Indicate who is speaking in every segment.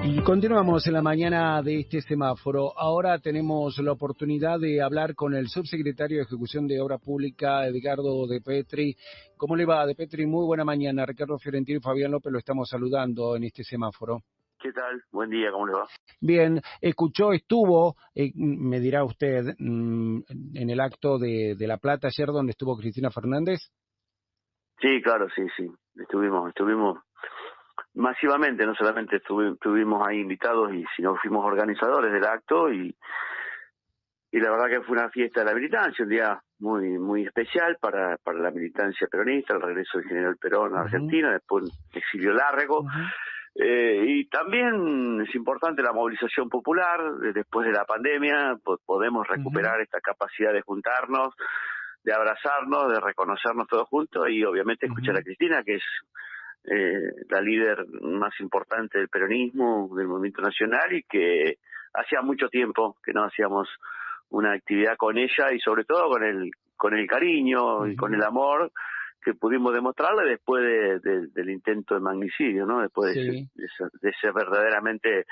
Speaker 1: Y continuamos en la mañana de este semáforo. Ahora tenemos la oportunidad de hablar con el subsecretario de Ejecución de Obra Pública, Edgardo De Petri. ¿Cómo le va, De Petri? Muy buena mañana. Ricardo Fiorentino y Fabián López lo estamos saludando en este semáforo.
Speaker 2: ¿Qué tal? Buen día, ¿cómo le va?
Speaker 1: Bien, estuvo, me dirá usted, en el acto de La Plata ayer donde estuvo Cristina Fernández.
Speaker 2: Sí, claro, sí. Estuvimos masivamente, no solamente estuvimos ahí invitados, sino fuimos organizadores del acto y la verdad que fue una fiesta de la militancia, un día muy especial para la militancia peronista, el regreso del general Perón a Argentina, después un exilio largo. Y también es importante la movilización popular. Después de la pandemia podemos recuperar esta capacidad de juntarnos, de abrazarnos, de reconocernos todos juntos y obviamente escuchar a Cristina, que es la líder más importante del peronismo, del movimiento nacional, y que hacía mucho tiempo que no hacíamos una actividad con ella y sobre todo con el cariño y con el amor que pudimos demostrarle después del intento de magnicidio, ¿no? Después de ser verdaderamente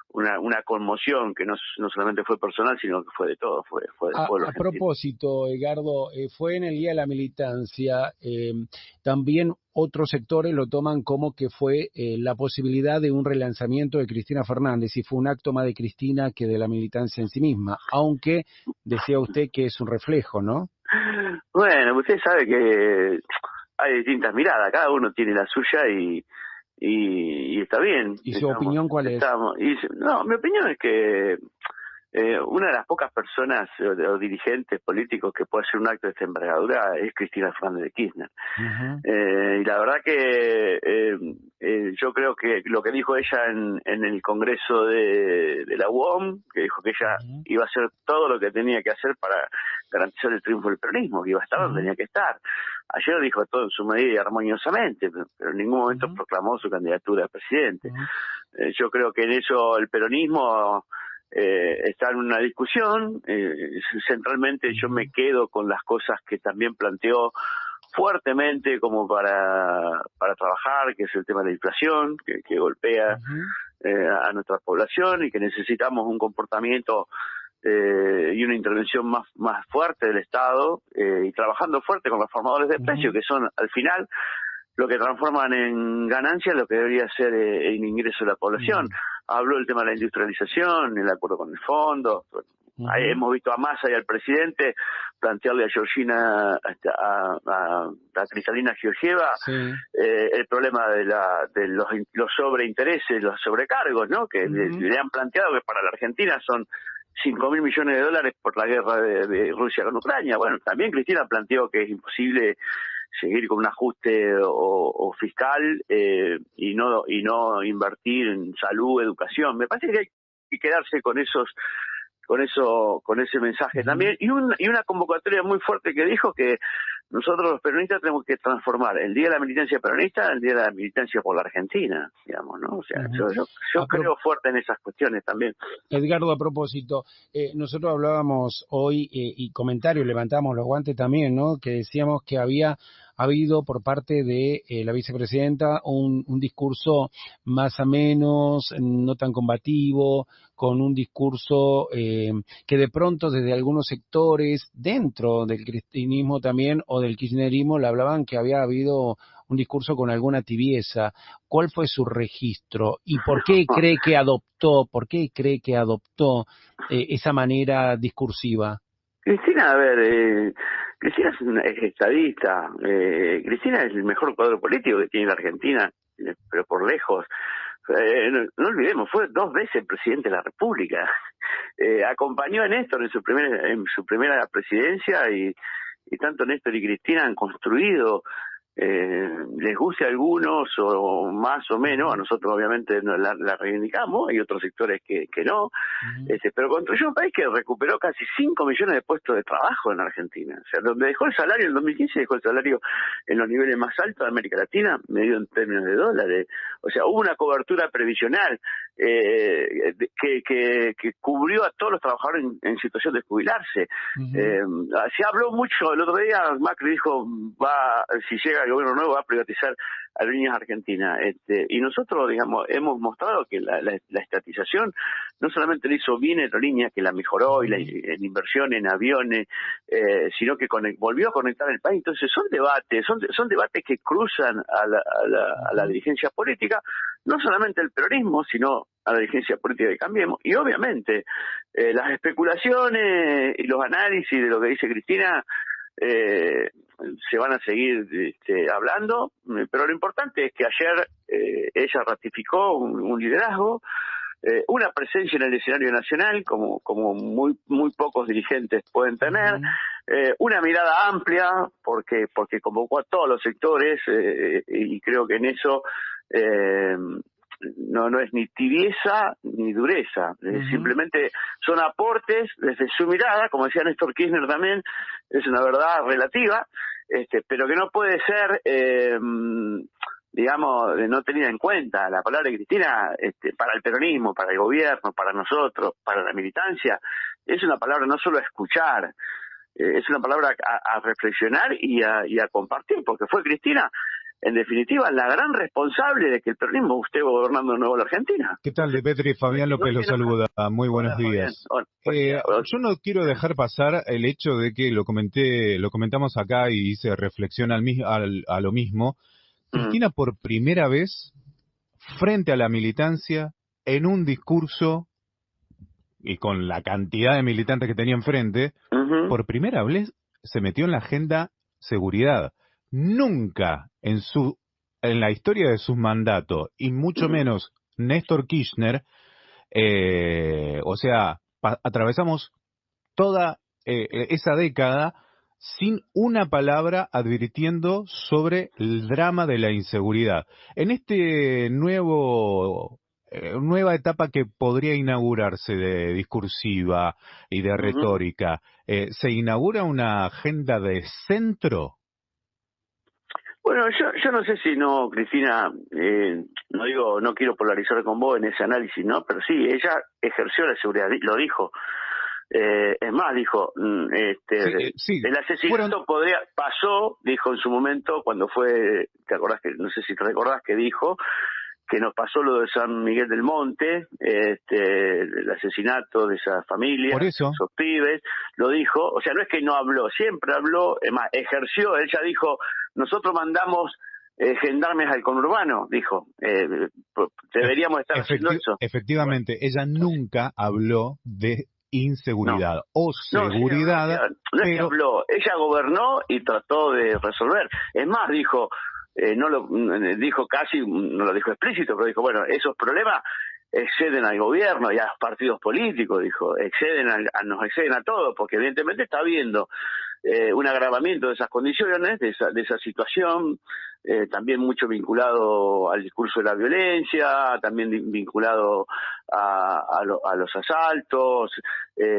Speaker 2: una conmoción que no solamente fue personal, sino que fue de todo, fue del pueblo argentino.
Speaker 1: A propósito, Edgardo, fue en el Día de la Militancia, también otros sectores lo toman como que fue la posibilidad de un relanzamiento de Cristina Fernández, y fue un acto más de Cristina que de la militancia en sí misma, aunque decía usted que es un reflejo, ¿no?
Speaker 2: Bueno, usted sabe que hay distintas miradas, cada uno tiene la suya y está bien.
Speaker 1: ¿Y su opinión cuál es?
Speaker 2: No, mi opinión es que una de las pocas personas o dirigentes políticos que puede hacer un acto de esta envergadura es Cristina Fernández de Kirchner. Y la verdad que yo creo que lo que dijo ella en el Congreso de la UOM, que dijo que ella iba a hacer todo lo que tenía que hacer para garantizar el triunfo del peronismo, que iba a estar donde tenía que estar. Ayer dijo todo en su medida y armoniosamente, pero en ningún momento proclamó su candidatura a presidente. Yo creo que en eso el peronismo está en una discusión. Centralmente yo me quedo con las cosas que también planteó fuertemente como para trabajar, que es el tema de la inflación, que golpea a nuestra población y que necesitamos un comportamiento y una intervención más fuerte del Estado, y trabajando fuerte con los formadores de precios, que son al final lo que transforman en ganancias lo que debería ser el ingreso de la población. Habló del tema de la industrialización, el acuerdo con el fondo. Ahí hemos visto a Massa y al presidente plantearle a Georgina, a Cristalina Georgieva, el problema de los sobreintereses, los sobrecargos, ¿no? Que le han planteado que para la Argentina son 5.000 millones de dólares por la guerra de Rusia con Ucrania. Bueno, también Cristina planteó que es imposible seguir con un ajuste o fiscal y no invertir en salud, educación. Me parece que hay que quedarse con ese mensaje también, y una convocatoria muy fuerte que dijo que nosotros los peronistas tenemos que transformar el Día de la Militancia Peronista en el Día de la Militancia por la Argentina, digamos, ¿no? O sea, yo creo fuerte en esas cuestiones también.
Speaker 1: Edgardo, a propósito, nosotros hablábamos hoy y comentarios, levantamos los guantes también, ¿no? Que decíamos que había habido por parte de la vicepresidenta un discurso más o menos, no tan combativo, con un discurso que de pronto desde algunos sectores dentro del cristianismo también o del kirchnerismo le hablaban que había habido un discurso con alguna tibieza. ¿Cuál fue su registro y por qué cree que adoptó esa manera discursiva?
Speaker 2: Cristina, a ver, Cristina es estadista. Cristina es el mejor cuadro político que tiene la Argentina, pero por lejos. No olvidemos, fue 2 veces presidente de la República. Acompañó a Néstor en su primera presidencia y tanto Néstor y Cristina han construido, les guste a algunos o más o menos, a nosotros obviamente la reivindicamos, hay otros sectores que no, pero construyó un país que recuperó casi 5 millones de puestos de trabajo en Argentina. O sea, donde dejó el salario en el 2015, dejó el salario en los niveles más altos de América Latina, medido en términos de dólares. O sea, hubo una cobertura previsional que cubrió a todos los trabajadores en situación de jubilarse. Se habló mucho, el otro día Macri dijo, si llega el gobierno nuevo va a privatizar Aerolíneas Argentinas. Y nosotros, digamos, hemos mostrado que la estatización no solamente le hizo bien a Aerolíneas, que la mejoró y en inversión en aviones, sino que volvió a conectar el país. Entonces son debates que cruzan a la dirigencia política, no solamente el peronismo, sino a la dirigencia política de Cambiemos. Y obviamente las especulaciones y los análisis de lo que dice Cristina se van a seguir hablando, pero lo importante es que ayer ella ratificó un liderazgo, una presencia en el escenario nacional como muy pocos dirigentes pueden tener, una mirada amplia porque convocó a todos los sectores, y creo que en eso no es ni tibieza ni dureza, simplemente son aportes desde su mirada, como decía Néstor Kirchner también, es una verdad relativa, pero que no puede ser digamos, no tenida en cuenta. La palabra de Cristina, para el peronismo, para el gobierno, para nosotros, para la militancia, es una palabra no solo a escuchar, es una palabra a reflexionar y a compartir, porque fue Cristina, en definitiva, la gran responsable de que el peronismo esté gobernando de nuevo la Argentina.
Speaker 3: ¿Qué tal, de Petri? Fabián López lo saluda. Muy buenos días. Yo no quiero dejar pasar el hecho de que lo comentamos acá y hice reflexión a lo mismo. Cristina por primera vez, frente a la militancia, en un discurso, y con la cantidad de militantes que tenía enfrente, por primera vez se metió en la agenda seguridad. Nunca en la historia de su mandato, y mucho menos Néstor Kirchner, atravesamos toda esa década sin una palabra advirtiendo sobre el drama de la inseguridad. En este nueva etapa que podría inaugurarse de discursiva y de retórica, ¿se inaugura una agenda de centro?
Speaker 2: Bueno, yo no sé si no, Cristina, no quiero polarizar con vos en ese análisis, ¿no? Pero sí, ella ejerció la seguridad, lo dijo. Es más, dijo, el asesinato pasó, dijo en su momento, cuando fue, no sé si te recordás que dijo, que nos pasó lo de San Miguel del Monte, el asesinato de esa familia, esos pibes, lo dijo, o sea, no es que no habló, siempre habló, es más, ejerció, ella dijo, nosotros mandamos gendarmes al conurbano, dijo, deberíamos estar haciendo eso.
Speaker 3: Efectivamente, ella nunca habló de inseguridad o seguridad.
Speaker 2: No es que habló, ella gobernó y trató de resolver. Es más, dijo, dijo casi, no lo dijo explícito, pero dijo, bueno, esos problemas exceden al gobierno y a los partidos políticos, dijo, nos exceden a todos, porque evidentemente está habiendo un agravamiento de esas condiciones, de esa situación, también mucho vinculado al discurso de la violencia, también vinculado a los asaltos,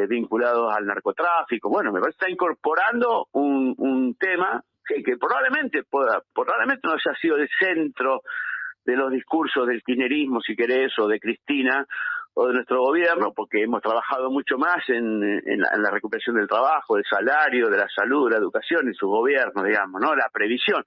Speaker 2: vinculados al narcotráfico. Bueno, me parece que está incorporando un tema que probablemente no haya sido el centro de los discursos del kirchnerismo, si querés, o de Cristina, o de nuestro gobierno, porque hemos trabajado mucho más en la recuperación del trabajo, del salario, de la salud, de la educación, en su gobierno, digamos, ¿no? La previsión.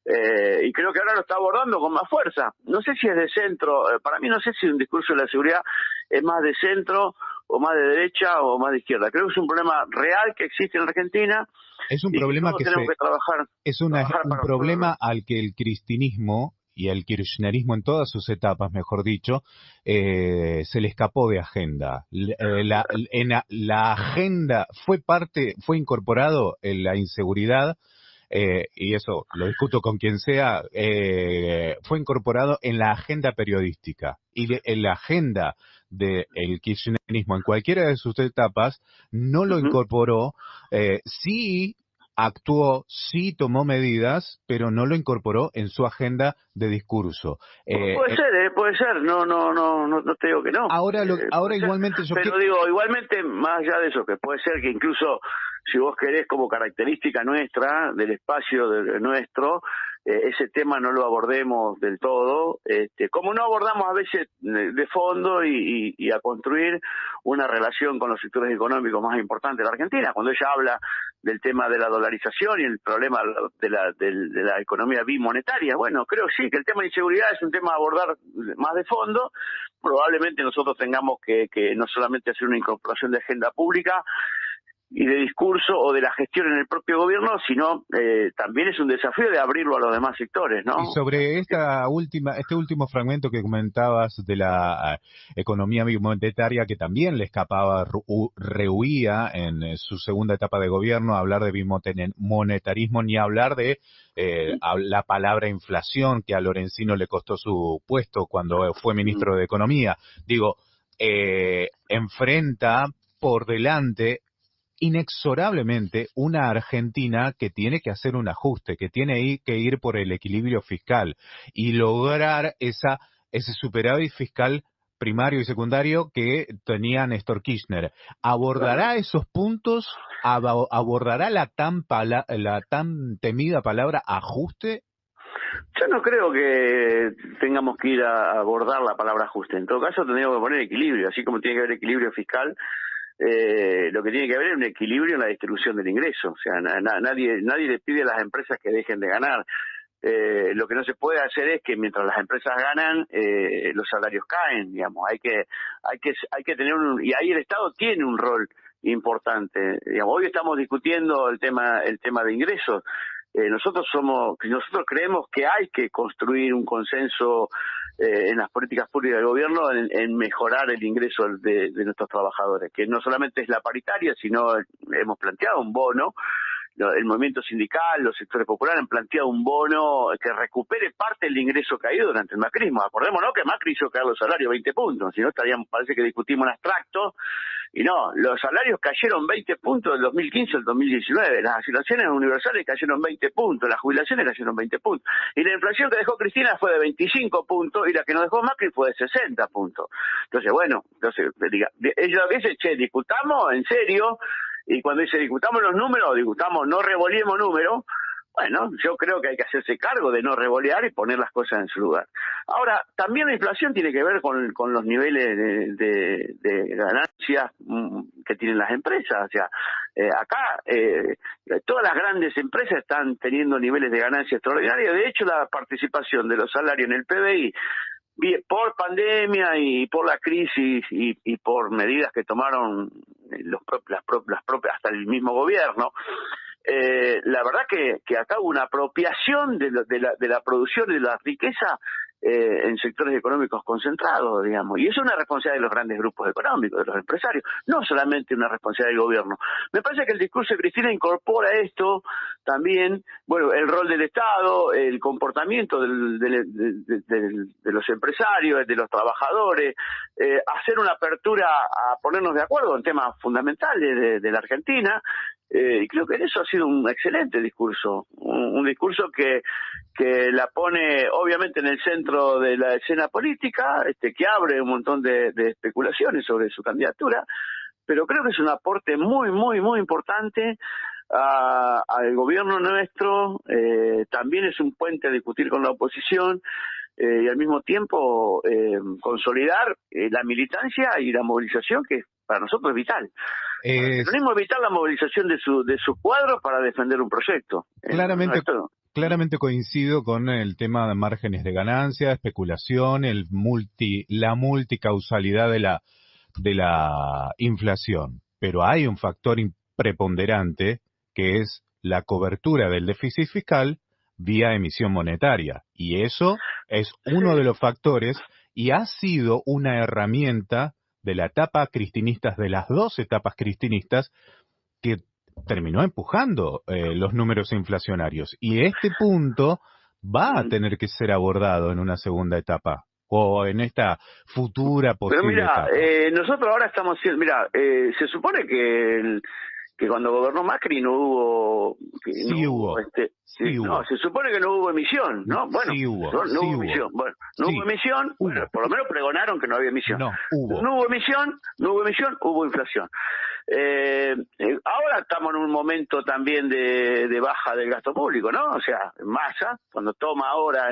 Speaker 2: Y creo que ahora lo está abordando con más fuerza. No sé si es de centro, para mí no sé si un discurso de la seguridad es más de centro, o más de derecha, o más de izquierda. Creo que es un problema real que existe en Argentina.
Speaker 3: Es un problema que
Speaker 2: tenemos que trabajar.
Speaker 3: Es un problema al que el cristinismo y el kirchnerismo en todas sus etapas, mejor dicho, se le escapó de agenda. La agenda fue incorporado en la inseguridad, y eso lo discuto con quien sea, fue incorporado en la agenda periodística. Y en la agenda del kirchnerismo, en cualquiera de sus etapas, no lo incorporó. Sí actuó, sí tomó medidas, pero no lo incorporó en su agenda de discurso.
Speaker 2: Puede ser, no te digo que no.
Speaker 3: Ahora igualmente
Speaker 2: igualmente, más allá de eso, que puede ser que incluso, si vos querés como característica nuestra, del espacio nuestro, ese tema no lo abordemos del todo, como no abordamos a veces de fondo y a construir una relación con los sectores económicos más importantes de la Argentina. Cuando ella habla del tema de la dolarización y el problema de la economía bimonetaria, bueno, creo sí que el tema de inseguridad es un tema a abordar más de fondo. Probablemente nosotros tengamos que no solamente hacer una incorporación de agenda pública y de discurso o de la gestión en el propio gobierno, sino también es un desafío de abrirlo a los demás sectores, ¿no?
Speaker 3: Y sobre este último fragmento que comentabas de la economía bimonetaria, que también le escapaba, rehuía en su segunda etapa de gobierno hablar de bimonetarismo, ni hablar de la palabra inflación, que a Lorenzino le costó su puesto cuando fue ministro de Economía. Digo, enfrenta por delante inexorablemente una Argentina que tiene que hacer un ajuste, que tiene que ir por el equilibrio fiscal y lograr ese superávit fiscal primario y secundario que tenía Néstor Kirchner. ¿Abordará esos puntos? ¿Abordará la tan temida palabra ajuste?
Speaker 2: Yo no creo que tengamos que ir a abordar la palabra ajuste. En todo caso, tendríamos que poner equilibrio, así como tiene que haber equilibrio fiscal. Lo que tiene que haber es un equilibrio en la distribución del ingreso. O sea, nadie le pide a las empresas que dejen de ganar. Lo que no se puede hacer es que mientras las empresas ganan, los salarios caen, digamos. Hay que tener y ahí el Estado tiene un rol importante. Digamos, hoy estamos discutiendo el tema de ingresos. Nosotros creemos que hay que construir un consenso en las políticas públicas del gobierno en mejorar el ingreso de nuestros trabajadores, que no solamente es la paritaria, sino hemos planteado un bono. El movimiento sindical, los sectores populares han planteado un bono que recupere parte del ingreso caído durante el macrismo. Acordémonos que Macri hizo caer los salarios 20 puntos, si no parece que discutimos en abstracto, y no, los salarios cayeron 20 puntos del 2015 al 2019, las asignaciones universales cayeron 20 puntos, las jubilaciones cayeron 20 puntos, y la inflación que dejó Cristina fue de 25 puntos, y la que nos dejó Macri fue de 60 puntos. Entonces, bueno, ellos dicen, che, discutamos en serio. Y cuando dice discutamos los números, no revoleemos números, bueno, yo creo que hay que hacerse cargo de no revolear y poner las cosas en su lugar. Ahora, también la inflación tiene que ver con los niveles de ganancias que tienen las empresas. O sea, acá todas las grandes empresas están teniendo niveles de ganancia extraordinarios. De hecho, la participación de los salarios en el PBI, por pandemia y por la crisis y por medidas que tomaron las propias hasta el mismo gobierno, la verdad que acá hubo una apropiación de la producción y de la riqueza en sectores económicos concentrados, digamos, y eso es una responsabilidad de los grandes grupos económicos, de los empresarios, no solamente una responsabilidad del gobierno. Me parece que el discurso de Cristina incorpora esto también, bueno, el rol del Estado, el comportamiento de los empresarios, de los trabajadores, hacer una apertura a ponernos de acuerdo en temas fundamentales de la Argentina. Y creo que eso ha sido un excelente discurso, un discurso que la pone obviamente en el centro de la escena política, que abre un montón de especulaciones sobre su candidatura, pero creo que es un aporte muy, muy, muy importante al gobierno nuestro. También es un puente a discutir con la oposición y al mismo tiempo consolidar la militancia y la movilización, que para nosotros es vital. El peronismo es vital, la movilización de su cuadro para defender un proyecto.
Speaker 3: Claramente coincido con el tema de márgenes de ganancia, especulación, la multicausalidad de la inflación. Pero hay un factor preponderante que es la cobertura del déficit fiscal vía emisión monetaria. Y eso es uno de los factores y ha sido una herramienta de la etapa cristinista, de las dos etapas cristinistas, que terminó empujando los números inflacionarios. Y este punto va a tener que ser abordado en una segunda etapa o en esta futura posible etapa.
Speaker 2: Nosotros ahora estamos... se supone que cuando gobernó Macri no hubo...
Speaker 3: hubo.
Speaker 2: No, se supone que no hubo emisión, ¿no? Bueno,
Speaker 3: sí hubo.
Speaker 2: No hubo emisión. Bueno, no hubo emisión, bueno, por lo menos pregonaron que no había emisión.
Speaker 3: No hubo.
Speaker 2: No hubo emisión, hubo inflación. Ahora estamos en un momento también de baja del gasto público, ¿no? O sea, Massa, cuando toma ahora,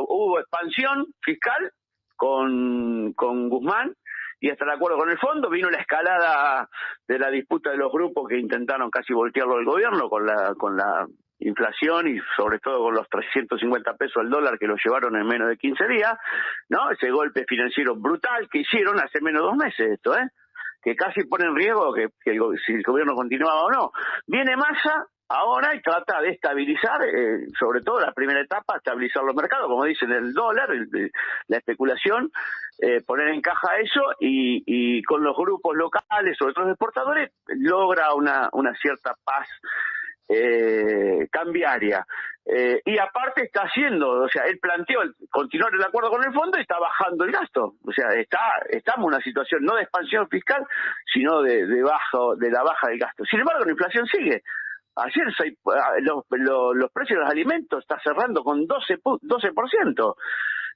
Speaker 2: hubo expansión fiscal con Guzmán, y hasta el acuerdo con el fondo, vino la escalada de la disputa de los grupos que intentaron casi voltearlo del gobierno con la inflación y sobre todo con los 350 pesos al dólar que lo llevaron en menos de 15 días, ¿no? Ese golpe financiero brutal que hicieron hace menos de 2 meses esto, que casi pone en riesgo si el gobierno continuaba o no. Viene Massa ahora y trata de estabilizar, sobre todo la primera etapa, estabilizar los mercados, como dicen, el dólar, la especulación, poner en caja eso y con los grupos locales, sobre todo los exportadores, logra una cierta paz cambiaria. Y aparte está haciendo, o sea, él planteó continuar el acuerdo con el fondo y está bajando el gasto. O sea, estamos en una situación no de expansión fiscal, sino de la baja del gasto. Sin embargo, la inflación sigue. Ayer los precios de los alimentos está cerrando con 12%.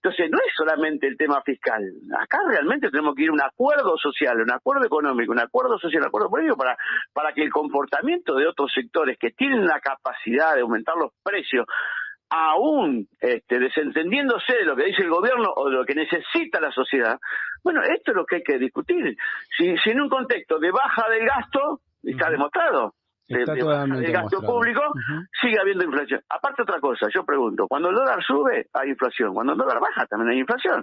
Speaker 2: Entonces, no es solamente el tema fiscal. Acá realmente tenemos que ir a un acuerdo social, un acuerdo económico, un acuerdo social, un acuerdo político para que el comportamiento de otros sectores que tienen la capacidad de aumentar los precios, aún desentendiéndose de lo que dice el gobierno o de lo que necesita la sociedad, bueno, esto es lo que hay que discutir. Si en un contexto de baja del gasto, está demostrado, de baja del gasto público, sigue habiendo inflación. Aparte otra cosa, yo pregunto, cuando el dólar sube hay inflación, cuando el dólar baja también hay inflación.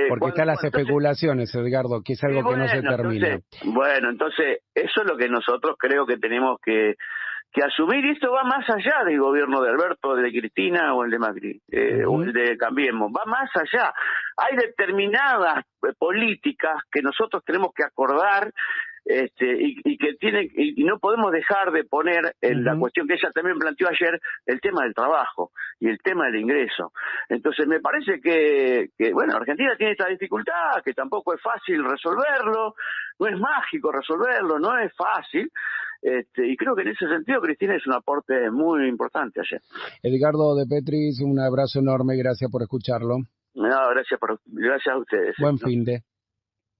Speaker 1: Porque están las especulaciones, Edgardo, que es algo que no se termina.
Speaker 2: Entonces, eso es lo que nosotros creo que tenemos que asumir, y esto va más allá del gobierno de Alberto, de Cristina o el de Macri, o el de Cambiemos, va más allá. Hay determinadas políticas que nosotros tenemos que acordar, y que y no podemos dejar de poner en la cuestión que ella también planteó ayer, el tema del trabajo y el tema del ingreso. Entonces me parece que bueno, Argentina tiene esta dificultad, que tampoco es fácil resolverlo, no es mágico resolverlo, no es fácil, y creo que en ese sentido Cristina es un aporte muy importante ayer.
Speaker 1: Edgardo de Petris, un abrazo enorme, gracias por escucharlo.
Speaker 2: No, gracias a ustedes.
Speaker 1: Buen fin de.